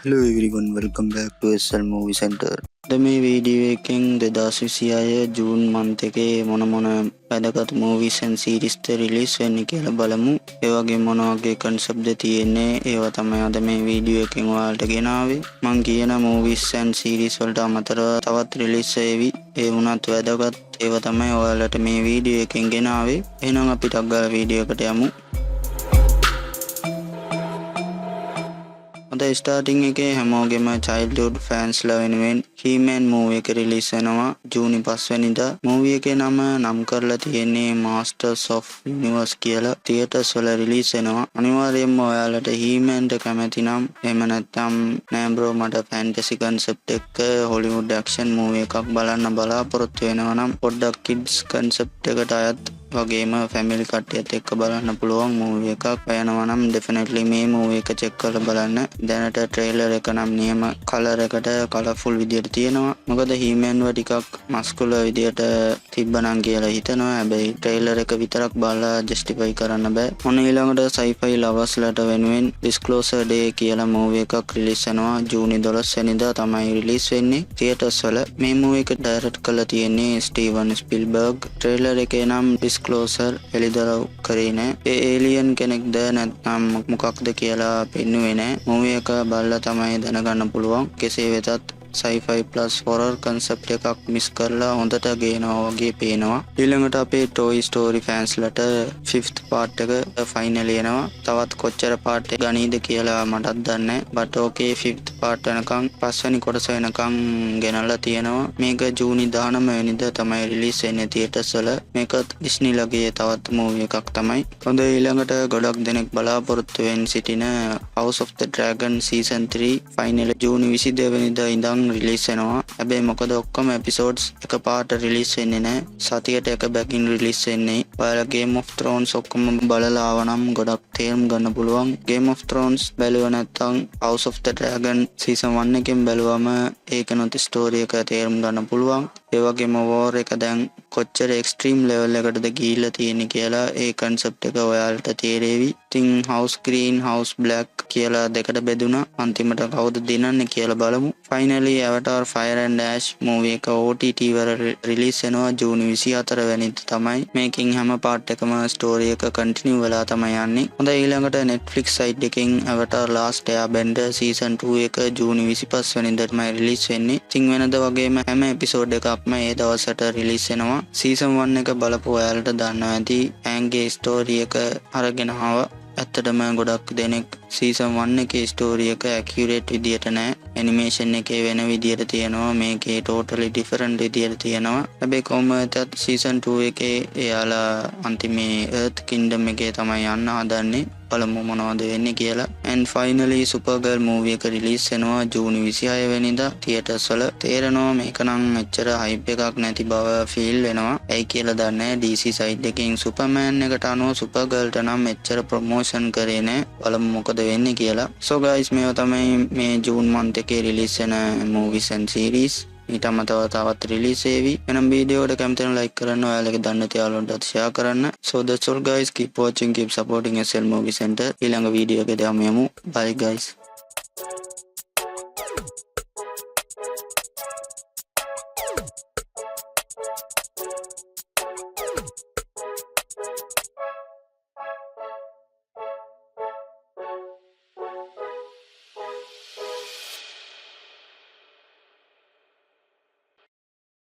Hello everyone, welcome back to SL Movie Center. මේ video එකෙන් 2026 June month එකේ මොන වැදගත් movies and series රිලීස් වෙන්නේ කියලා බලමු. ඒ වගේ මොන වගේ concept ද තියෙන්නේ ඒවා තමයි අද මේ වීඩියෝ එකෙන් ඔයාලට ගෙනාවේ. මම කියන movies and series වලට අමතරව තවත් රිලීස් වෙවි. ඒ වුණත් වැදගත් ඒවා තමයි ඔයාලට මේ වීඩියෝ එකෙන් ගෙනාවේ. එහෙනම් අපි ටක් ගාලා වීඩියෝ එකට යමු. අද ස්ටාර්ටින් එකේ හැමෝගෙම childhood fans ලා වෙනුවෙන් He-Man movie එක රිලීස් වෙනවා ජූනි 5 වෙනිදා. movie එකේ නම නම් කරලා තියෙන්නේ Masters of Universe කියලා. theaters වල රිලීස් වෙනවා. අනිවාර්යයෙන්ම ඔයාලට He-Man ට කැමති නම් එහෙම නැත්නම් නෑ බ්‍රෝ මට fantasy concept එක Hollywood action movie එකක් බලන්න බලාපොරොත්තු වෙනවා නම් පොඩ්ඩක් kids concept එකට අයත් වගේම ෆැමිලි කට්ටියත් එක්ක බලන්න පුළුවන් මූවි එකක් වෙනවා නම් ඩෙෆිනට්ලි මේ මූවි එක චෙක් කරලා බලන්න. දැනට ට්‍රේලර් එක නම් නියම කලර් එකට කලර්ෆුල් විදියට තියෙනවා. මොකද He-Man ව ටිකක් මස්කුලර් විදියට තිබ්බනම් කියලා හිතනවා. හැබැයි ට්‍රේලර් එක විතරක් බලලා ජස්ටිෆයි කරන්න බෑ. ඔන්න ඊළඟට sci-fi lovers ලට වෙනුවෙන් Disclosure Day කියලා මූවි එකක් රිලීස් වෙනවා. ජූනි 12 වෙනිදා තමයි රිලීස් වෙන්නේ theaters වල. මේ මූවි එක ඩයරෙක්ට් කරලා තියෙන්නේ ස්ටීවන් ස්පිල්බර්ග්. ට්‍රේලර් එකේ නම් Disclosure එළිදරව් කරේ නෑ. ඒ ඒලියන් කෙනෙක්ද නැත්නම් මොකක්ද කියලා පෙන්නුවේ නෑ. මූවි එක බලලා තමයි දැනගන්න පුළුවන්. කෙසේ වෙතත් sci-fi plus horror concept එකක් මිස් කරලා හොඳට ගේනවා වගේ පේනවා. ඊළඟට අපේ Toy Story fans ලට 5th part එක finally එනවා. තවත් කොච්චර part එක ගනීද කියලා මටත් දන්නේ නැහැ. but okay 5th part වෙනකන් පස්වෙනි කොටස වෙනකන් ගෙනල්ලා තියෙනවා. මේක ජූනි 19 වෙනිදා තමයි රිලීස් වෙන්නේ theaters වල. මේකත් Disney ලගේ තවත් movie එකක් තමයි. හොඳ ඊළඟට ගොඩක් දෙනෙක් බලාපොරොත්තු වෙමින් සිටින House of the Dragon season 3 finally ජූනි 22 වෙනිදා ඉඳන් රිලීස් වෙනවා. හැබැයි මොකද ඔක්කොම එපිසෝඩ්ස් එකපාරට රිලීස් වෙන්නේ නැහැ. සතියට එක බැගින් රිලීස් වෙන්නේ. ඔයාලා Game of Thrones ඔක්කොම බලලා ආවනම් ගොඩක් තේරුම් ගන්න පුළුවන්. Game of Thrones බැලුවා නැත්නම් House of the Dragon season 1 එකෙන් බැලුවම ඒකනොත් ස්ටෝරි එක තේරුම් ගන්න පුළුවන්. ඒ වගේම war එක දැන් කොච්චර එක්ස්ට්‍රීම් ලෙවල් එකකටද ගිහිල්ලා තියෙන්නේ කියලා ඒ concept එක ඔයාලට තේරෙවි. ඉතින් House Green House Black කියලා දෙකට බෙදුණා. අන්තිමට කවුද දිනන්නේ කියලා බලමු. Finally Avatar Fire and Ash movie එක OTT වල රිලීස් වෙනවා ජූනි 24 වෙනිදා තමයි. මේකෙන් හැම part එකම story එක continue වෙලා තමයි යන්නේ. හොඳයි ඊළඟට Netflix site එකෙන් Avatar Last Airbender season 2 එක ජූනි 25 වෙනිදා තමයි රිලීස් වෙන්නේ. ඉතින් වෙනද වගේම හැම episode එකක්ම ඒ දවසට රිලීස් වෙනවා. season 1 එක බලපුව ඔයාලට දන්නවා ඇති ඇන්ගේ story එක අරගෙන ආවා. ඇත්තටම ගොඩක් දෙනෙක් season 1 එකේ story එක accurate විදියට නෑ. animation එකේ වෙන විදියට තියෙනවා. මේකේ totally different විදියට තියෙනවා. හැබැයි කොහොමද season 2 එකේ එයාලා අන්තිමේ Earth Kingdom එකේ තමයි යන්න හදන්නේ. බලමු මොනවද වෙන්නේ කියලා. and finally Supergirl movie එක රිලීස් වෙනවා ජූනි 26 වෙනිදා theaters වල. තේරෙනවා මේක නම් එච්චර hype එකක් නැති බව feel වෙනවා. ඇයි කියලා දන්නේ නැහැ. DC side එකෙන් Superman එකට අනුව Supergirl ට නම් එච්චර promotion කරේ නැහැ. බලමු මොකද වෙන්නේ කියලා. so guys මේවා තමයි මේ ජූන් month එකේ රිලීස් වෙන movies and series. ඊට අමතරව තවත් රිලීස් වෙවි. එනම් වීඩියෝ එකට කැමති නම් ලයික් කරන්න, ඔයාලගේ දන්න තියාලුන්ටත් ෂෙයා කරන්න. so that's all guys, keep watching, keep supporting SL Movie Center. ඊළඟ වීඩියෝ එකේ යමු. bye guys.